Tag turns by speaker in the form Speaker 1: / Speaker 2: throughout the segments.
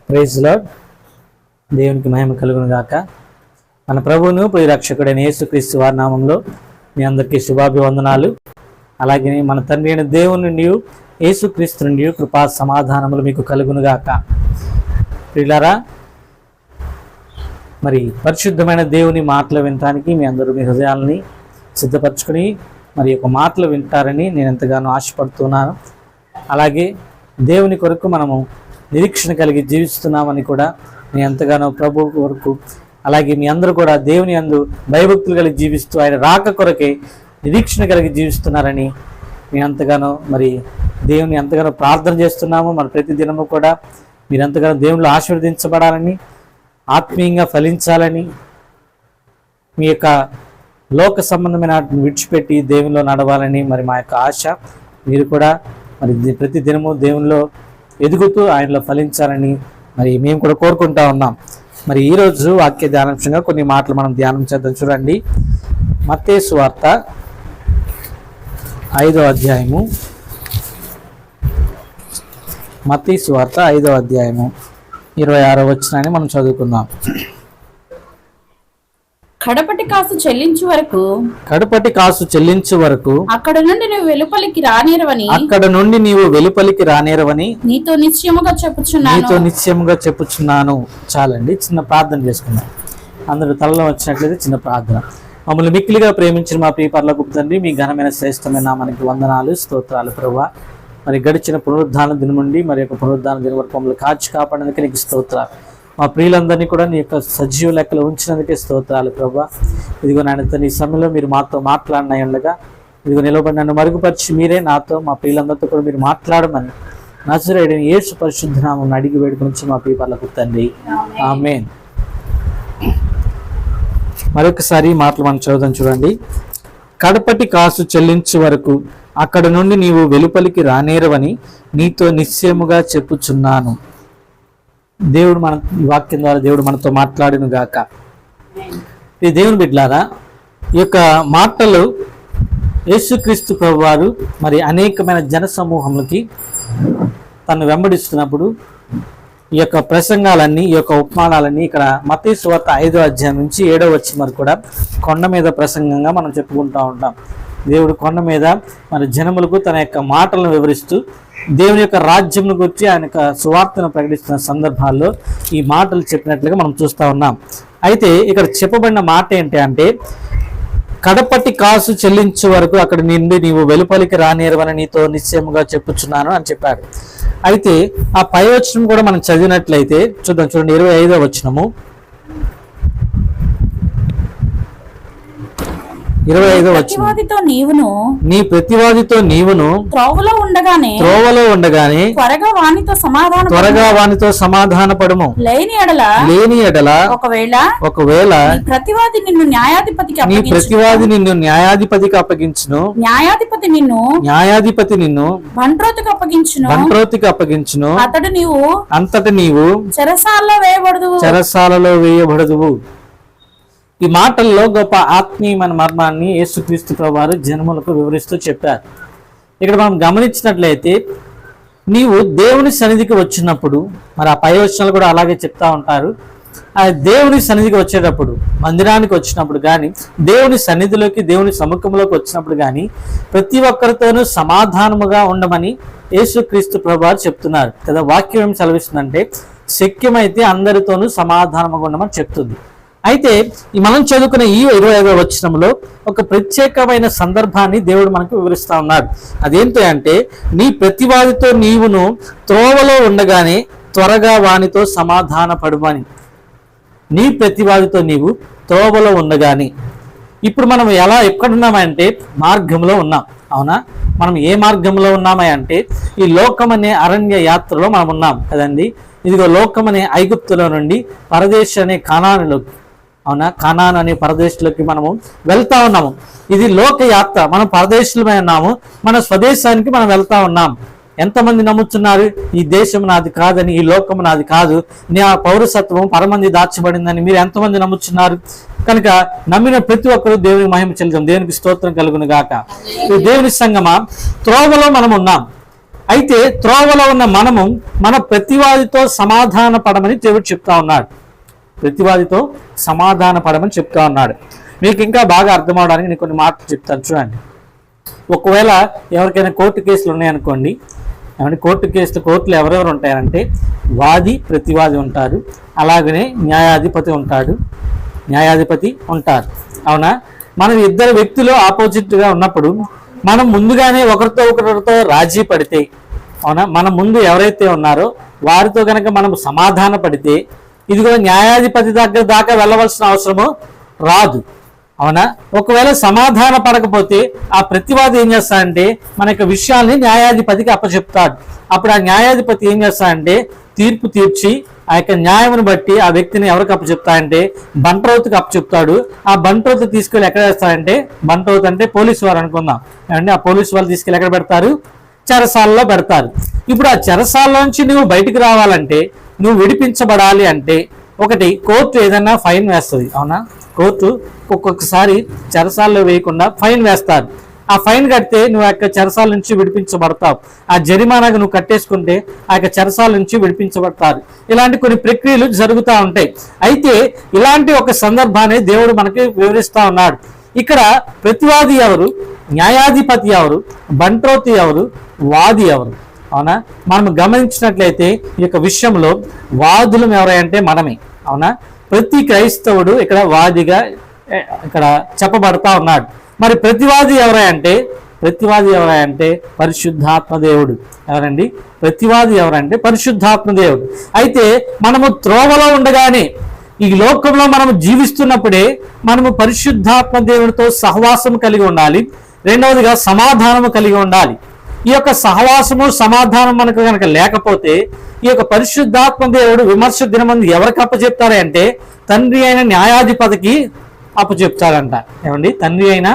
Speaker 1: Praise lord. దేవునికి మహిమ కలుగును గాక. మన ప్రభువును ప్రియరక్షకుడైన యేసుక్రీస్తు వారి నామంలో మీ అందరికీ శుభాభివందనాలు. అలాగే మన తండ్రి అయిన దేవుని నుండి యేసుక్రీస్తు నుండి కృపా సమాధానములు మీకు కలుగును గాక. ప్రియులారా, మరి పరిశుద్ధమైన దేవుని మాటలు వినటానికి మీ అందరూ మీ హృదయాలని సిద్ధపరచుకొని మరి ఒక మాటలు వింటారని నేను ఎంతగానో ఆశపడుతున్నాను. అలాగే దేవుని కొరకు మనము నిరీక్షణ కలిగి జీవిస్తున్నామని కూడా నేను ఎంతగానో ప్రభు కొరకు, అలాగే మీ అందరూ కూడా దేవుని యందు భయభక్తులు కలిగి జీవిస్తూ ఆయన రాక కొరకే నిరీక్షణ కలిగి జీవిస్తున్నారని నేను ఎంతగానో మరి దేవుని ఎంతగానో ప్రార్థన చేస్తున్నాము. మరి ప్రతి దినము కూడా మీరు ఎంతగానో దేవునిలో ఆశీర్వదించబడాలని, ఆత్మీయంగా ఫలించాలని, మీ యొక్క లోక సంబంధమైన విడిచిపెట్టి దేవునిలో నడవాలని మరి మా యొక్క ఆశ. మీరు కూడా మరి ప్రతి దినము దేవునిలో ఎదుగుతూ ఆయనలో ఫలించాలని మరి మేము కూడా కోరుకుంటా ఉన్నాం. మరి ఈరోజు వాక్య ధ్యానాంశంగా కొన్ని మాటలు మనం ధ్యానం చేద్దాం. చూడండి, మత్తయి సువార్త 5వ అధ్యాయము, మత్తయి సువార్త 5వ అధ్యాయము 26వ వచనాన్ని మనం చదువుకుందాం.
Speaker 2: కడపటి కాసు చెల్లించు వరకు
Speaker 1: అక్కడ నుండి నీవు వెలుపలికి రానేరవని
Speaker 2: నీతో నిశ్చయముగా
Speaker 1: చెప్పుచున్నాను. చాలండి, చిన్న ప్రార్థన చేసుకున్నాం. అందరూ తలలో వచ్చినట్లయితే చిన్న ప్రార్థన. మమ్మల్ని మిక్కిలిగా ప్రేమించిన మా ప్రియ పరలోకపు తండ్రి, మీ ఘనమైన శ్రేష్టమైన నామానికి వందనాలు, స్తోత్రాలు ప్రభువా. మరి గడిచిన పునరుద్ధాన దినం నుండి మరి యొక్క పునరుద్ధాన దినం వరకు మమ్మల్ని కాచి కాపాడడానికి నీకు స్తోత్రాలు. మా ప్రియులందరినీ కూడా నీ యొక్క సజీవ లెక్కలు ఉంచినందుకే స్తోత్రాలు ప్రభువా. ఇదిగో నాయన నీ సమయంలో మీరు మాతో మాట్లాడిన ఉండగా ఇదిగో నిలబడి నన్ను మరుగుపరిచి మీరే నాతో మా ప్రియులందరితో కూడా మీరు మాట్లాడమని నజరేయుడైన యేసు పరిశుద్ధ నామమున అడిగి వేడుకొని మా ప్రియ పరలోకపు తండ్రి, ఆమేన్. మరొకసారి మాటలు మనం చదువుదాం. చూడండి, కడపటి కాసు చెల్లించు వరకు అక్కడ నుండి నీవు వెలుపలికి రానేరవని నీతో నిశ్చయముగా చెప్పుచున్నాను. దేవుడు మన ఈ వాక్యం ద్వారా దేవుడు మనతో మాట్లాడును గాక. ఈ దేవుని బిడ్డలారా, ఈ యొక్క మాటలు యేసుక్రీస్తు ప్రభువారు మరి అనేకమైన జన సమూహములకి తను వెంబడిస్తున్నప్పుడు ఈ యొక్క ప్రసంగాలన్నీ, ఈ యొక్క ఉపమానాలన్నీ ఇక్కడ మత్తయి సువార్త 5వ అధ్యాయం నుంచి 7వ వచనం వరకు కూడా కొండ మీద ప్రసంగంగా మనం చెప్పుకుంటూ ఉంటాం. దేవుడు కొండ మీద మరి జనములకు తన యొక్క మాటలను వివరిస్తూ దేవుని యొక్క రాజ్యంను గురించి ఆయన యొక్క సువార్తను ప్రకటిస్తున్న సందర్భాల్లో ఈ మాటలు చెప్పినట్లుగా మనం చూస్తూ ఉన్నాం. అయితే ఇక్కడ చెప్పబడిన మాట ఏంటి అంటే, కడపటి కాసు చెల్లించు వరకు అక్కడ నుండి నీవు వెలుపలికి రానేరవని నీతో నిశ్చయముగా చెప్పుచున్నాను అని చెప్పాడు. అయితే ఆ పై వచనం కూడా మనం చదివినట్లయితే చూద్దాం. చూడండి, 25వ వచనము, 25వ వచనం, నీ ప్రతివాదితో నీవును
Speaker 2: త్రోవలో
Speaker 1: ఉండగానే త్వరగా వానితో సమాధానపడుము. లేని ఎడల ఒకవేళ నీ ప్రతివాది నిన్ను న్యాయాధిపతికి అప్పగించును, న్యాయాధిపతి నిన్ను బంట్రోతుకి అప్పగించును, అంతటి నీవు చెరసాలలో వేయబడదువు. ఈ మాటల్లో గొప్ప ఆత్మీయమైన మర్మాన్ని యేసుక్రీస్తు ప్రభువారు జనములకు వివరిస్తూ చెప్పారు. ఇక్కడ మనం గమనించినట్లయితే, నీవు దేవుని సన్నిధికి వచ్చినప్పుడు, మరి ఆ పై వచనాలు కూడా అలాగే చెప్తా ఉంటారు, ఆ దేవుని సన్నిధికి వచ్చేటప్పుడు, మందిరానికి వచ్చినప్పుడు కానీ, దేవుని సన్నిధిలోకి దేవుని సముఖంలోకి వచ్చినప్పుడు కానీ ప్రతి ఒక్కరితోనూ సమాధానముగా ఉండమని యేసుక్రీస్తు ప్రభువారు చెప్తున్నారు కదా. వాక్యం ఏం సెలవిస్తుందంటే, శక్యమైతే అందరితోనూ సమాధానముగా ఉండమని చెప్తుంది. అయితే మనం చదువుకున్న ఈ 25వ వచనంలో ఒక ప్రత్యేకమైన సందర్భాన్ని దేవుడు మనకు వివరిస్తా ఉన్నాడు. అదేంటి అంటే, నీ ప్రతివాదితో నీవును త్రోవలో ఉండగానే త్వరగా వానితో సమాధానపడుమని. నీ ప్రతివాదితో నీవు త్రోవలో ఉండగానే. ఇప్పుడు మనం ఎక్కడున్నామంటే మార్గంలో ఉన్నాం. అవునా? మనం ఏ మార్గంలో ఉన్నామంటే ఈ లోకం అనే అరణ్య యాత్రలో మనం ఉన్నాం కదండి. ఇదిగో లోకం అనే ఐగుప్తులో నుండి పరదేశ్ అనే కానానులోకి, అవునా, కానాన్ అనే పరదేశంలోకి మనము వెళ్తా ఉన్నాము. ఇది లోక యాత్ర. మనం పరదేశులమై ఉన్నాము, మన స్వదేశానికి మనం వెళ్తా ఉన్నాం. ఎంతమంది నమ్ముతున్నారు ఈ దేశం నాది కాదని, ఈ లోకం నాది కాదు, నా పౌరసత్వం పరమంది దాచబడిందని మీరు ఎంతమంది నమ్ముతున్నారు? కనుక నమ్మిన ప్రతి ఒక్కరు దేవునికి మహిమ చెల్లిద్దాం. దేవునికి స్తోత్రం కలుగును గాక. దేవుని సంగమా, త్రోవలో మనం ఉన్నాం. అయితే త్రోవలో ఉన్న మనము మన ప్రతివాదితో సమాధాన పడమని దేవుడు చెప్తా ఉన్నాడు. ప్రతివాదితో సమాధాన పడమని చెప్తా ఉన్నాడు. మీకు ఇంకా బాగా అర్థం అవడానికి నేను కొన్ని మాటలు చెప్తాను చూడండి. ఒకవేళ ఎవరికైనా కోర్టు కేసులు ఉన్నాయనుకోండి, ఏమంటే కోర్టులో ఎవరెవరు ఉంటారంటే వాది ప్రతివాది ఉంటారు, అలాగనే న్యాయాధిపతి ఉంటారు. అవునా? మనం ఇద్దరు వ్యక్తులు ఆపోజిట్గా ఉన్నప్పుడు మనం ముందుగానే ఒకరితో రాజీ పడితే, అవునా, మన ముందు ఎవరైతే ఉన్నారో వారితో కనుక మనం సమాధాన పడితే ఇదిగో న్యాయాధిపతి దాకా వెళ్ళవలసిన అవసరము రాదు. అవునా? ఒకవేళ సమాధాన పడకపోతే ఆ ప్రతివాది ఏం చేస్తాడంటే మన యొక్క విషయాల్ని న్యాయాధిపతికి అప్పచెప్తాడు. అప్పుడు ఆ న్యాయాధిపతి ఏం చేస్తాడంటే తీర్పు తీర్చి ఆ యొక్క న్యాయమును బట్టి ఆ వ్యక్తిని ఎవరికి అప్పచెప్తాడంటే బంట్రౌతుకి అప్పచెప్తాడు. ఆ బంట్రౌతు తీసుకెళ్ళి ఎక్కడ వేస్తాడంటే, బంట్రౌతు అంటే పోలీసు వారు అనుకుందాం, అంటే ఆ పోలీసు వాళ్ళు తీసుకెళ్ళి ఎక్కడ పెడతారు? చెరసాలలో పెడతారు. ఇప్పుడు ఆ చెరసాలలోంచి నువ్వు బయటికి రావాలంటే, నువ్వు విడిపించబడాలి అంటే ఒకటి కోర్టు ఏదైనా ఫైన్ వేస్తుంది. అవునా? కోర్టు ఒక్కొక్కసారి చెరసాల్లో వేయకుండా ఫైన్ వేస్తారు. ఆ ఫైన్ కడితే నువ్వు ఆ యొక్క చెరసాల నుంచి విడిపించబడతావు. ఆ జరిమానాగా నువ్వు కట్టేసుకుంటే ఆ యొక్క చెరసాల నుంచి విడిపించబడతారు. ఇలాంటి కొన్ని ప్రక్రియలు జరుగుతూ ఉంటాయి. అయితే ఇలాంటి ఒక సందర్భాన్ని దేవుడు మనకి వివరిస్తా ఉన్నాడు. ఇక్కడ ప్రతివాది ఎవరు, న్యాయాధిపతి ఎవరు, బంట్రోతి ఎవరు, వాది ఎవరు? అవునా? మనం గమనించినట్లయితే ఈ యొక్క విషయంలో వాదులం ఎవరంటే మనమే. అవునా? ప్రతి క్రైస్తవుడు ఇక్కడ వాదిగా ఇక్కడ చెప్పబడతా ఉన్నాడు. మరి ప్రతివాది ఎవరంటే పరిశుద్ధాత్మ దేవుడు. ఎవరండి ప్రతివాది? ఎవరంటే పరిశుద్ధాత్మ దేవుడు. అయితే మనము త్రోవలో ఉండగానే, ఈ లోకంలో మనము జీవిస్తున్నప్పుడే మనము పరిశుద్ధాత్మ దేవుడితో సహవాసం కలిగి ఉండాలి. రెండవదిగా సమాధానము కలిగి ఉండాలి. ఈ యొక్క సహవాసము సమాధానం మనకు కనుక లేకపోతే ఈ యొక్క పరిశుద్ధాత్మ దేవుడు విమర్శ దినమందు ఎవరికి అప్పచెప్తారు అంటే తండ్రి అయిన న్యాయాధిపతికి అప్పచెప్తాడంట. ఏమండి? తండ్రి అయిన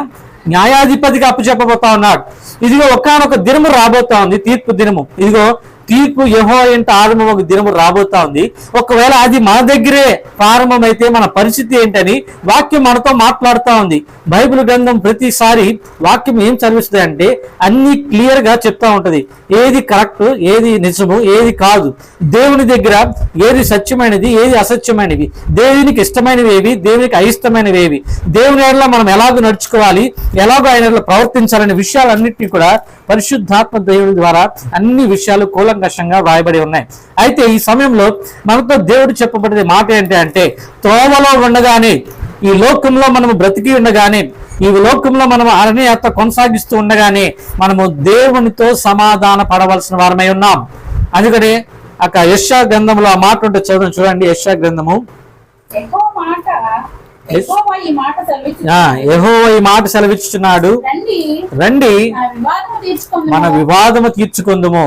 Speaker 1: న్యాయాధిపతికి అప్పచెప్పబోతా ఉన్నాడు. ఇదిగో ఒకానొక దినము రాబోతా ఉంది, తీర్పు దినము. ఇదిగో తీర్పు యెహోవా ఇంట ఆరంభం ఒక దినము రాబోతా ఉంది. ఒకవేళ అది మన దగ్గరే ప్రారంభమైతే మన పరిస్థితి ఏంటని వాక్యం మనతో మాట్లాడుతూ ఉంది. బైబిల్ గ్రంథం ప్రతిసారి వాక్యం ఏం చదివిస్తుంది అంటే అన్ని క్లియర్ గా చెప్తా ఉంటది. ఏది కరెక్ట్, ఏది నిజము, ఏది కాదు, దేవుని దగ్గర ఏది సత్యమైనది, ఏది అసత్యమైనవి, దేవునికి ఇష్టమైనవి ఏవి, దేవునికి అయిష్టమైనవి ఏవి, దేవుని ఎడల మనం ఎలాగో నడుచుకోవాలి, ఎలాగో ఆయన ప్రవర్తించాలనే విషయాలన్నింటినీ కూడా పరిశుద్ధాత్మ దేవుని ద్వారా అన్ని విషయాలు కూలంకషంగా వ్రాయబడి ఉన్నాయి. అయితే ఈ సమయంలో మనతో దేవుడు చెప్పబడే మాట ఏంటి అంటే త్రోవలో ఉండగానే, ఈ లోకంలో మనము బ్రతికి ఉండగానే, ఈ లోకంలో మనము అరణ్యయాత్ర కొనసాగిస్తూ ఉండగానే మనము దేవునితో సమాధాన పడవలసిన వారమై ఉన్నాం. అందుకనే అక్క యెషయా గ్రంథంలో ఆ మాట ఉంటే చదువు చూడండి. యెషయా గ్రంథము యెహోవా ఈ మాట సెలవిస్తున్నాడు, రండి మన వివాదము తీర్చుకుందుము,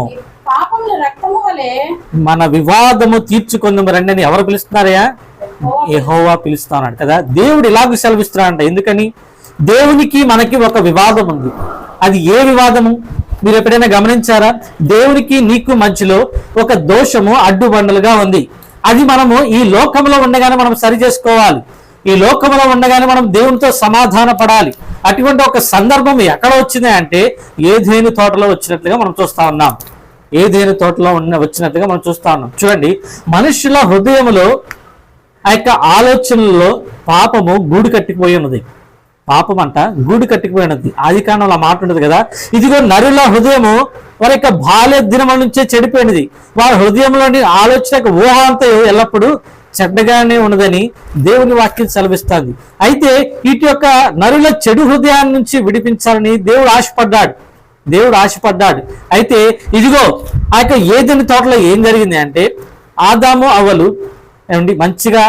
Speaker 1: మన వివాదము తీర్చుకుందుము రండి అని ఎవరు పిలుస్తున్నారయ్యా? యెహోవా పిలుస్తున్నాడు కదా. దేవుడు ఇలాగ సెలవిస్తున్నాడంట. ఎందుకని? దేవునికి మనకి ఒక వివాదం ఉంది. అది ఏ వివాదము మీరు ఎప్పుడైనా గమనించారా? దేవునికి నీకు మధ్యలో ఒక దోషము అడ్డుబండలుగా ఉంది. అది మనము ఈ లోకంలో ఉండగానే మనం సరి చేసుకోవాలి. ఈ లోకంలో ఉండగానే మనం దేవునితో సమాధాన పడాలి. అటువంటి ఒక సందర్భం ఎక్కడ వచ్చింది అంటే ఏదేను తోటలో వచ్చినట్లుగా మనం చూస్తా ఉన్నాం. ఏదేను తోటలో వచ్చినట్లుగా మనం చూస్తా ఉన్నాం. చూడండి, మనుషుల హృదయంలో ఆ యొక్క ఆలోచనల్లో పాపము గూడు కట్టిపోయి ఉన్నది. పాపం అంట గూడు కట్టిపోయి ఉన్నది. ఆది కాండంలో ఆ మాట ఉంటుంది కదా, ఇదిగో నరుల హృదయము వారి యొక్క బాల్య దినముల నుంచే చెడిపోయినది, వారి హృదయంలోని ఆలోచన ఊహ అంతా ఎల్లప్పుడూ చెడ్డగానే ఉన్నదని దేవుని వాక్యం సెలవిస్తుంది. అయితే వీటి యొక్క నరుల చెడు హృదయాన్ని నుంచి విడిపించాలని దేవుడు ఆశపడ్డాడు. అయితే ఇదిగో ఆ యొక్క ఏదెని తోటలో ఏం జరిగింది అంటే ఆదాము అవ్వలు ఏమండి మంచిగా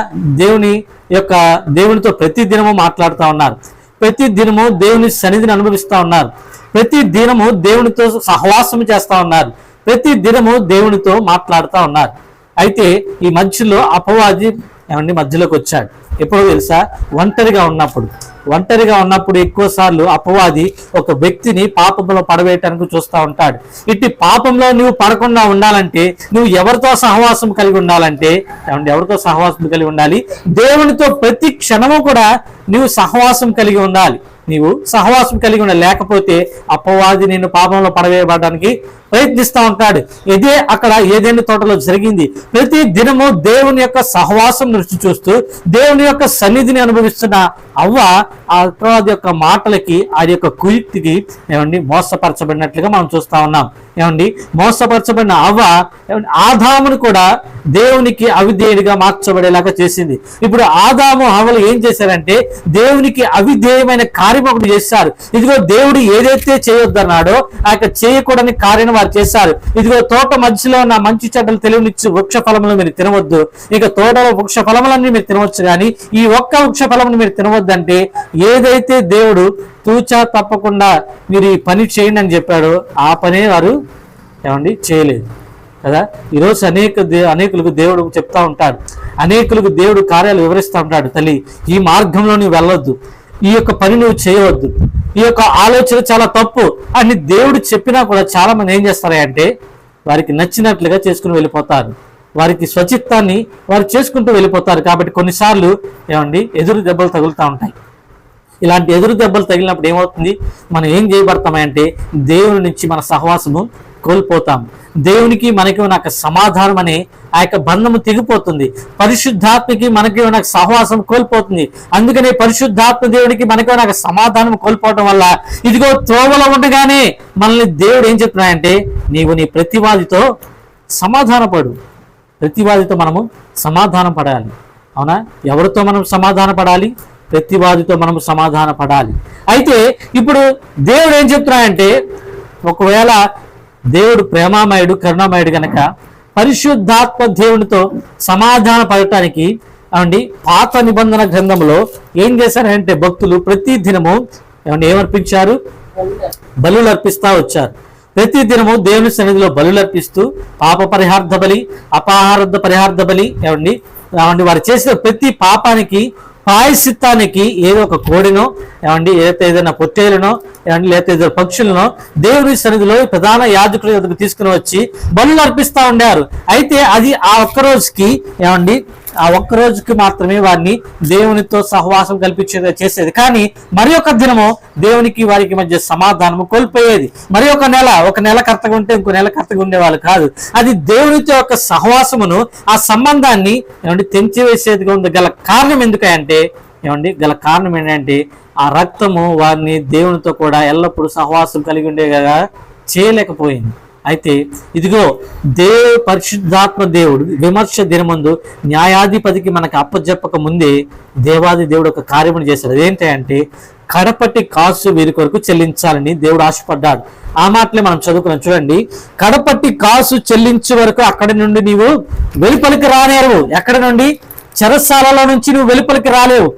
Speaker 1: దేవునితో ప్రతి దినము మాట్లాడుతూ ఉన్నారు. ప్రతి దినము దేవుని సన్నిధిని అనుభవిస్తూ ఉన్నారు. ప్రతి దినము దేవునితో సహవాసం చేస్తూ ఉన్నారు. ప్రతి దినము దేవునితో మాట్లాడుతూ ఉన్నారు. అయితే ఈ మధ్యలో అపవాది ఏమండి మధ్యలోకి వచ్చాడు. ఎప్పుడో తెలుసా? ఒంటరిగా ఉన్నప్పుడు ఎక్కువ సార్లు అపవాది ఒక వ్యక్తిని పాపంలో పడవేయటానికి చూస్తూ ఉంటాడు. ఇట్టి పాపంలో నువ్వు పడకుండా ఉండాలంటే నువ్వు ఎవరితో సహవాసం కలిగి ఉండాలంటే ఎవరితో సహవాసం కలిగి ఉండాలి? దేవునితో ప్రతి క్షణము కూడా నువ్వు సహవాసం కలిగి ఉండాలి. నీవు సహవాసం కలిగి ఉండాలి. లేకపోతే అపవాది నిన్ను పాపంలో పడవేయబడడానికి ప్రయత్నిస్తూ ఉంటాడు. ఇదే అక్కడ ఏదైనా తోటలో జరిగింది. ప్రతి దినము దేవుని యొక్క సహవాసం రుచి చూస్తూ దేవుని యొక్క సన్నిధిని అనుభవిస్తున్న అవ్వ ఆ అపవాది యొక్క మాటలకి ఆ యొక్క కుయుక్తికి ఏమండి మోసపరచబడినట్లుగా మనం చూస్తా ఉన్నాం. ఏమండి మోసపరచబడిన అవ్వ ఆదామును కూడా దేవునికి అవిధేయుడిగా మార్చబడేలాగా చేసింది. ఇప్పుడు ఆదాము అవ్వలు ఏం చేశారంటే దేవునికి అవిధేయమైన కార్యం ఒకటి చేశారు. ఇదిగో దేవుడు ఏదైతే చేయొద్దన్నాడో ఆ యొక్క చేయకూడని కార్యం వారు చేశారు. ఇదిగో తోట మధ్యలో ఉన్న మంచి చెడ్డలు తెలివినిచ్చు వృక్ష ఫలములు మీరు తినవద్దు, ఇక తోటలో వృక్ష ఫలములన్నీ మీరు తినవచ్చు, కానీ ఈ ఒక్క వృక్ష ఫలమును మీరు తినవద్దంటే ఏదైతే దేవుడు తూచా తప్పకుండా మీరు ఈ పని చేయండి అని చెప్పాడో ఆ పనే వారు ఏమండి చేయలేదు కదా. ఈరోజు అనేకులకు దేవుడు చెప్తా ఉంటాడు, అనేకులకు దేవుడు కార్యాలు వివరిస్తూ ఉంటాడు. తల్లి, ఈ మార్గంలో నువ్వు వెళ్ళొద్దు, ఈ యొక్క పని నువ్వు చేయవద్దు, ఈ యొక్క ఆలోచన చాలా తప్పు అని దేవుడు చెప్పినా కూడా చాలా మంది ఏం చేస్తారంటే వారికి నచ్చినట్లుగా చేసుకుని వెళ్ళిపోతారు. వారికి స్వచిత్తాన్ని వారు చేసుకుంటూ వెళ్ళిపోతారు. కాబట్టి కొన్నిసార్లు ఏమండి ఎదురు దెబ్బలు తగులుతూ ఉంటాయి. ఇలాంటి ఎదురు దెబ్బలు తగిలినప్పుడు ఏమవుతుంది, మనం ఏం చేయబడతామంటే దేవుని నుంచి మన సహవాసము కోల్పోతాం. దేవునికి మనకి ఉన్న సమాధానం అనే ఆ యొక్క బంధము తెగిపోతుంది. పరిశుద్ధాత్మకి మనకి ఉన్న సహవాసం కోల్పోతుంది. అందుకనే పరిశుద్ధాత్మ దేవుడికి మనకి ఉన్న సమాధానం కోల్పోవడం వల్ల ఇదిగో త్రోవలో ఉండగానే మనల్ని దేవుడు ఏం చెప్తున్నాయంటే నీవు నీ ప్రతివాదితో సమాధానపడు. ప్రతివాదితో మనము సమాధానం పడాలి. అవునా? ఎవరితో మనం సమాధాన పడాలి? ప్రతివాదితో మనము సమాధాన పడాలి. అయితే ఇప్పుడు దేవుడు ఏం చెప్తున్నాయంటే ఒకవేళ దేవుడు ప్రేమామయుడు కరుణామయుడు కనుక పరిశుద్ధాత్మ దేవునితో సమాధాన పడటానికి ఏమండి పాత నిబంధన గ్రంథంలో ఏం చేశారంటే భక్తులు ప్రతి దినము ఏమర్పించారు? బలులు అర్పిస్తా వచ్చారు. ప్రతి దినము దేవుని సన్నిధిలో బలులు అర్పిస్తూ పాప పరిహార్థ బలి, అపహార్థ పరిహార్థ బలి ఏమండి వారు చేసిన ప్రతి పాపానికి ప్రాయశ్చిత్తానికి ఏదో ఒక కోడినో ఏమండి లేకపోతే ఏదైనా పొట్టేలునో ఏమండి లేకపోతే ఏదో పక్షులనో దేవుని సన్నిధిలో ప్రధాన యాజకుల యొద్దకు తీసుకుని వచ్చి బలులు అర్పిస్తూ ఉండారు. అయితే అది ఆ ఒక్క రోజుకి ఏమండి ఆ ఒక్క రోజుకి మాత్రమే వారిని దేవునితో సహవాసం కల్పించేది చేసేది. కానీ మరి ఒక దినము దేవునికి వారికి మధ్య సమాధానము కోల్పోయేది. మరి ఒక నెల కర్తగా ఉంటే ఇంకో నెల కర్తగా ఉండేవాళ్ళు కాదు. అది దేవునితో యొక్క సహవాసమును ఆ సంబంధాన్ని ఏమండి తెంచివేసేదిగా ఉంది. గల కారణం ఎందుకంటే గల కారణం ఏంటంటే ఆ రక్తము వారిని దేవునితో కూడా ఎల్లప్పుడూ సహవాసం కలిగి ఉండేగా చేయలేకపోయింది. అయితే ఇదిగో పరిశుద్ధాత్మ దేవుడు విమర్శ దినమందు న్యాయాధిపతికి మనకు అప్పచెప్పక ముందే దేవాది దేవుడు ఒక కార్యమును చేశాడు. అదేంటంటే కడపటి కాసు వీరి కొరకు చెల్లించాలని దేవుడు ఆశపడ్డాడు. ఆ మాటలే మనం చదువుకున్నాం. చూడండి, కడపటి కాసు చెల్లించే వరకు అక్కడి నుండి నీవు వెలుపలికి రానేరు. ఎక్కడి నుండి? చెరసాలలో నుంచి నువ్వు వెలుపలికి రాలేవు.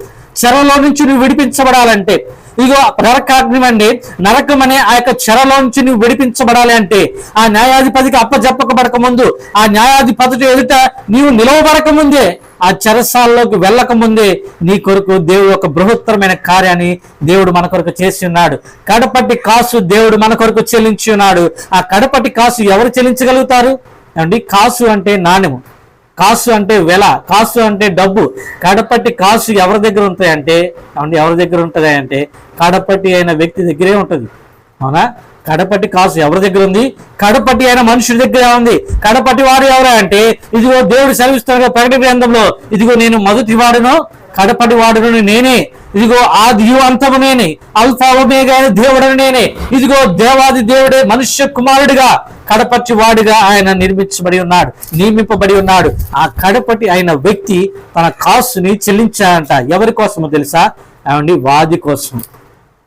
Speaker 1: చెరలో నుంచి నువ్వు విడిపించబడాలంటే ఇదిగో నరకాగ్ని అండి, నరకం అనే ఆ యొక్క చెరలో నుంచి నువ్వు విడిపించబడాలి అంటే ఆ న్యాయాధిపతికి అప్పచెప్పకబడక ముందు, ఆ న్యాయాధిపతి ఎదుట నీవు నిలవబడక ముందే, ఆ చెరసాల్లోకి వెళ్ళక ముందే నీ కొరకు దేవుడు ఒక బృహత్తరమైన కార్యాన్ని దేవుడు మన కొరకు చేసి ఉన్నాడు. కడపటి కాసు దేవుడు మన కొరకు చెల్లించి ఉన్నాడు. ఆ కడపటి కాసు ఎవరు చెల్లించగలుగుతారు అండి? కాసు అంటే నాణ్యము, కాసు అంటే వెల, కాసు అంటే డబ్బు. కడపటి కాసు ఎవరి దగ్గర ఉంటాయంటే ఎవరి దగ్గర ఉంటుంది అంటే కడపటి అయిన వ్యక్తి దగ్గరే ఉంటుంది. అవునా? కడపటి కాసు ఎవరి దగ్గర ఉంది? కడపటి అయిన మనుషుడి దగ్గర ఉంది. కడపటి వాడు ఎవరా అంటే ఇదిగో దేవుడు సెలవిస్తున్న ప్రకటన గ్రంథంలో ఇదిగో నేను మొదటి వాడును కడపటి వాడును నేనే, ఇదిగో ఆదియు అంతము నేనే, అల్ఫా ఒమేగా దేవుడను నేనే. ఇదిగో దేవాది దేవుడే మనుష్య కుమారుడిగా కడపటి వాడిగా ఆయన నిర్మించబడి ఉన్నాడు, నియమింపబడి ఉన్నాడు. ఆ కడపటి అయిన వ్యక్తి తన కాసుని చెల్లించాడంట. ఎవరి కోసమో తెలుసా? వాది కోసం.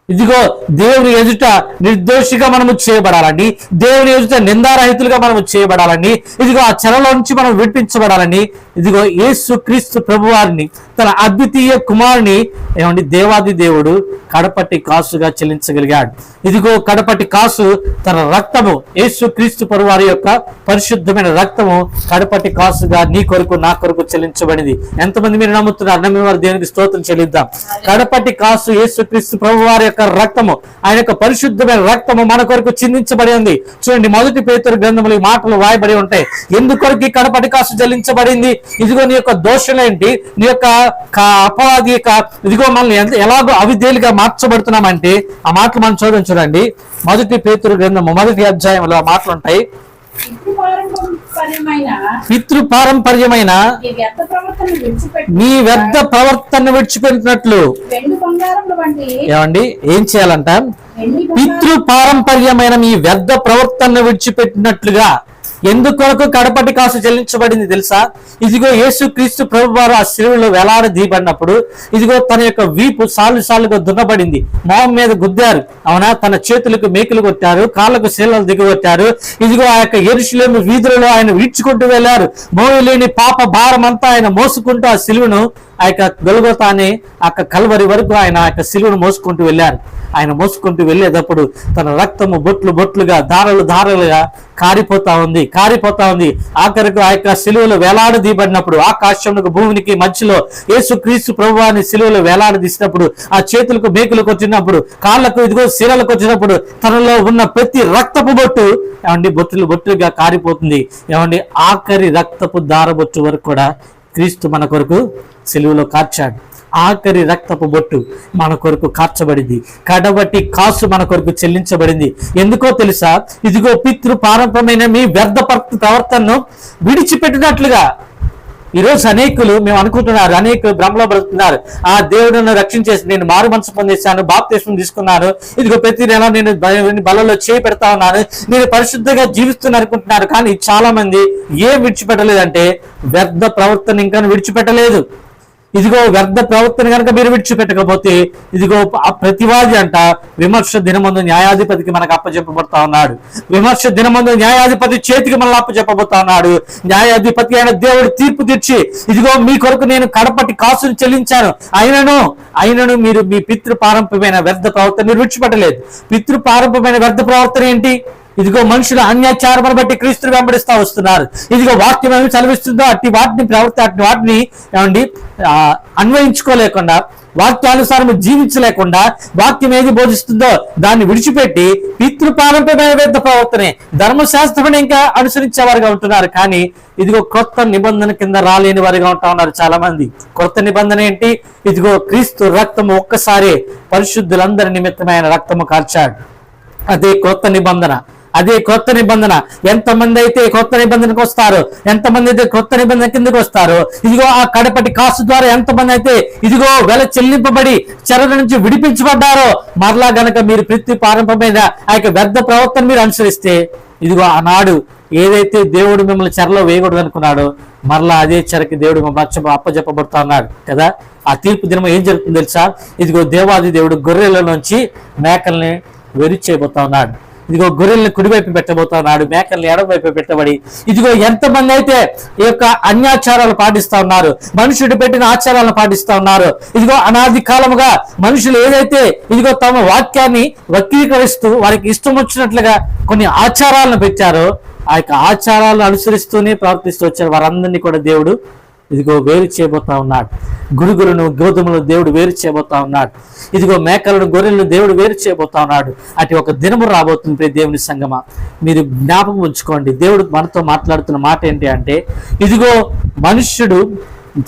Speaker 1: ఇదిగో దేవుని ఎదుట నిర్దోషిగా మనము చేయబడాలని, దేవుని ఎదుట నిందారహితులుగా మనము చేయబడాలని, ఇదిగో ఆ చెరలో నుంచి మనం విడిపించబడాలని ఇదిగో యేసు క్రీస్తు ప్రభువారిని తన అద్వితీయ కుమారుని దేవాది దేవుడు కడపటి కాసుగా చెల్లించగలిగాడు. ఇదిగో కడపటి కాసు తన రక్తము, యేసు క్రీస్తు ప్రభువారి యొక్క పరిశుద్ధమైన రక్తము కడపటి కాసుగా నీ కొరకు నా కొరకు చెల్లించబడింది. ఎంతమంది మీరు నమ్ముతున్నారు? నమ్మిన వారు దేవునికి స్తోత్రం చెల్లిద్దాం. కడపటి కాసు యేసు క్రీస్తు ప్రభువారి యొక్క రక్తము, ఆయన యొక్క పరిశుద్ధమైన రక్తము మన కొరకు చిందించబడి ఉంది. చూడండి, 1 పేతురు గ్రంథంలో ఈ మాటలు వాయబడి ఉంటాయి. ఎందుకొరకు ఈ కడపటి కాసు చెల్లించబడింది? ఇదిగో నీ యొక్క దోషులేంటి, నీ యొక్క అపవాది యొక్క ఇదిగో మనల్ని ఎలాగో అవిధేయులుగా మార్చబడుతున్నామంటే ఆ మాటలు మనం చూడండి. 1 పేతురు గ్రంథము 1వ అధ్యాయంలో ఆ మాటలు ఉంటాయి. పితృపారంపర్యమైన నీ వ్యర్థ ప్రవర్తన విడిచిపెట్టినట్లు. ఏమండి, ఏం చేయాలంట? పితృపారంపర్యమైన మీ వ్యర్థ ప్రవర్తన విడిచిపెట్టినట్లుగా. ఎందుకొరకు కడపటి కాసు చెల్లించబడింది తెలుసా? ఇదిగో యేసుక్రీస్తు ప్రభువారు ఆ శిలువలో వేలాడదీయబడినప్పుడు ఇదిగో తన యొక్క వీపు సాలుగా దున్నబడింది, మొహం మీద గుద్దారు, అవునా? తన చేతులకు మేకులు కొట్టారు, కాళ్ళకు శీలలు దిగొట్టారు. ఇదిగో ఆ యొక్క యెరూషలేము వీధులలో ఆయన వీడ్చుకుంటూ వెళ్ళారు. మోయలేని పాప భారం అంతా ఆయన మోసుకుంటూ ఆ శిలువను, ఆ యొక్క గొల్గొతా అనే ఆ కల్వరి వరకు ఆయన ఆ యొక్క శిలువను మోసుకుంటూ వెళ్ళారు. ఆయన మోసుకుంటూ వెళ్ళేటప్పుడు తన రక్తము బొట్లుగా ధారలుగా కారిపోతా ఉంది. ఆఖరికి ఆ యొక్క శిలువలో వేలాడదీయబడినప్పుడు ఆకాశమునకు భూమికి మధ్యలో యేసుక్రీస్తు ప్రభువాని శిలువలో వేలాడదీసినప్పుడు ఆ చేతులకు మేకులకు వచ్చినప్పుడు, కాళ్ళకు ఇదిగో శిరలకు వచ్చినప్పుడు తనలో ఉన్న ప్రతి రక్తపు బొట్టు ఏమండి బొట్టులుగా కారిపోతుంది. ఏమండి, ఆఖరి రక్తపు దారబొట్టు వరకు కూడా క్రీస్తు మన కొరకు శిలువలో కార్చాడు. ఆఖరి రక్తపు బొట్టు మన కొరకు కార్చబడింది. కడబట్టి కాసు మన కొరకు చెల్లించబడింది. ఎందుకో తెలుసా? ఇదిగో పితృ పారంపర్యమైన మీ వ్యర్థ ప్రవర్తనను విడిచిపెట్టినట్లుగా. ఈరోజు అనేకులు మేము అనుకుంటున్నారు, అనేకులు భ్రమలో బ్రతుకుతున్నారు. ఆ దేవుడును రక్షించేసి నేను మారు మనసు పొందేశాను, బాప్తిస్మం తీసుకున్నాను, ఇదిగో ప్రతి నెల నేను బలలో చేయి పెడతా ఉన్నాను, నేను పరిశుద్ధంగా జీవిస్తున్నాను అనుకుంటున్నారు. కానీ చాలా మంది ఏం విడిచిపెట్టలేదంటే వ్యర్థ ప్రవర్తన ఇంకా విడిచిపెట్టలేదు. ఇదిగో వ్యర్థ ప్రవర్తన కనుక మీరు విడిచిపెట్టకపోతే ఇదిగో ప్రతివాది అంట విమర్శ దినమందు న్యాయాధిపతికి మనకు అప్పచెప్పబడతా ఉన్నాడు. విమర్శ దినమందు న్యాయాధిపతి చేతికి మనల్ని అప్పచెప్పబోతా ఉన్నాడు. న్యాయాధిపతి అయిన దేవుడు తీర్పు తీర్చి ఇదిగో మీ కొరకు నేను కడపటి కాసును చెల్లించాను, అయినను మీరు మీ పితృపారంపమైన వ్యర్థ ప్రవర్తన మీరు విడిచిపెట్టలేదు. పితృపారంపమైన వ్యర్థ ప్రవర్తన ఏంటి? ఇదిగో మనుషులు అన్యాచారమును బట్టి క్రీస్తుని వెంబడిస్తా వస్తున్నారు. ఇదిగో వాక్యం ఏమి చదివిస్తుందో అట్టి వాటిని ఏమండి అన్వయించుకోలేకుండా, వాక్యానుసారం జీవించలేకుండా, వాక్యం ఏది బోధిస్తుందో దాన్ని విడిచిపెట్టి పితృపారంపమైన వ్యర్థ ప్రవర్తనే ధర్మశాస్త్రం ఇంకా అనుసరించేవారుగా ఉంటున్నారు. కానీ ఇదిగో కొత్త నిబంధన కింద రాలేని వారిగా ఉంటా ఉన్నారు చాలా మంది. కొత్త నిబంధన ఏంటి? ఇదిగో క్రీస్తు రక్తము ఒక్కసారి పరిశుద్ధులందరి నిమిత్తమైన రక్తము కార్చాడు. అదే కొత్త నిబంధన. ఎంతమంది అయితే కొత్త నిబంధనకు వస్తారో, ఎంతమంది అయితే కొత్త నిబంధన కిందకు వస్తారో, ఇదిగో ఆ కడపటి కాసు ద్వారా ఎంతమంది అయితే ఇదిగో వెల చెల్లింపబడి చెర నుంచి విడిపించబడ్డారో, మరలా గనక మీరు ప్రతి పారంపమైన ఆ యొక్క వ్యర్థ ప్రవర్తన మీరు అనుసరిస్తే ఇదిగో ఆనాడు ఏదైతే దేవుడు మిమ్మల్ని చెరలో వేయకూడదు అనుకున్నాడో మరలా అదే చెరకి దేవుడు మిమ్మల్ని అప్పచెప్పబడుతా ఉన్నాడు కదా. ఆ తీర్పు దినం ఏం జరుగుతుంది తెలుసా? ఇదిగో దేవాది దేవుడు గొర్రెల నుంచి మేకల్ని వెరి చేయబోతా ఉన్నాడు. ఇదిగో గొర్రెల్ని కుడివైపు పెట్టబోతా ఉన్నాడు, మేకల్ని ఎడమవైపు పెట్టబడి ఇదిగో ఎంతమంది అయితే ఈ యొక్క అన్యాచారాలు పాటిస్తా ఉన్నారు, మనుషుడు పెట్టిన ఆచారాలను పాటిస్తా ఉన్నారు. ఇదిగో అనాది కాలముగా మనుషులు ఏదైతే ఇదిగో తమ వాక్యాన్ని వక్రీకరిస్తూ వారికి ఇష్టం వచ్చినట్లుగా కొన్ని ఆచారాలను పెట్టారో, ఆ యొక్క ఆచారాలను అనుసరిస్తూనే ప్రవర్తిస్తూ వచ్చారు. వారందరినీ కూడా దేవుడు ఇదిగో వేరు చేయబోతా ఉన్నాడు. గురుగులను గోధుమలను దేవుడు వేరు చేయబోతా ఉన్నాడు. ఇదిగో మేకలను గొర్రెలను దేవుడు వేరు చేయబోతా ఉన్నాడు. అటు ఒక దినము రాబోతుంది. దేవుని సంగమా, మీరు జ్ఞాపకం ఉంచుకోండి. దేవుడు మనతో మాట్లాడుతున్న మాట ఏంటి అంటే ఇదిగో మనుష్యుడు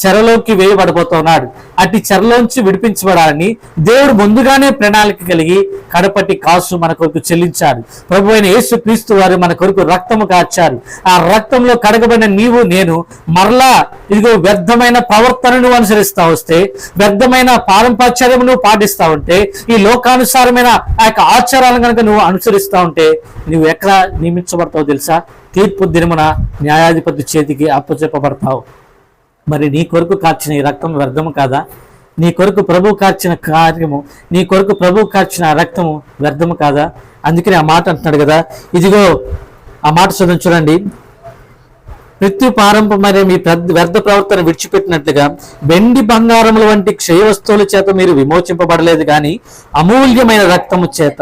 Speaker 1: చెరలోకి వేయబడబోతున్నాడు. అట్టి చెరలోంచి విడిపించబడాలని దేవుడు ముందుగానే ప్రణాళిక కలిగి కడపటి కాసు మన కొరకు చెల్లించాడు. ప్రభు అయిన యేసుక్రీస్తు వారు మన కొరకు రక్తము కార్చారు. ఆ రక్తంలో కడగబడిన నీవు నేను మరలా ఇదిగో వ్యర్థమైన ప్రవర్తనను అనుసరిస్తా వస్తే, వ్యర్థమైన పారంపర్యము నువ్వు పాటిస్తా ఉంటే, ఈ లోకానుసారమైన ఆ యొక్క ఆచారాలను కనుక నువ్వు అనుసరిస్తా ఉంటే నువ్వు ఎక్కడ నియమించబడతావు తెలుసా? తీర్పు దినమున న్యాయాధిపతి చేతికి అప్పచెప్పబడతావు. మరి నీ కొరకు కార్చిన ఈ రక్తం వ్యర్థము కాదా? నీ కొరకు ప్రభు కార్చిన కార్యము, నీ కొరకు ప్రభు కార్చిన రక్తము వ్యర్థము కాదా? అందుకని ఆ మాట అంటున్నాడు కదా. ఇదిగో ఆ మాట చూడండి, ప్రత్యుపారంపు మరి మీ వ్యర్థ ప్రవర్తన విడిచిపెట్టినట్లుగా వెండి బంగారముల వంటి క్షయ వస్తువుల చేత మీరు విమోచింపబడలేదు గాని అమూల్యమైన రక్తము చేత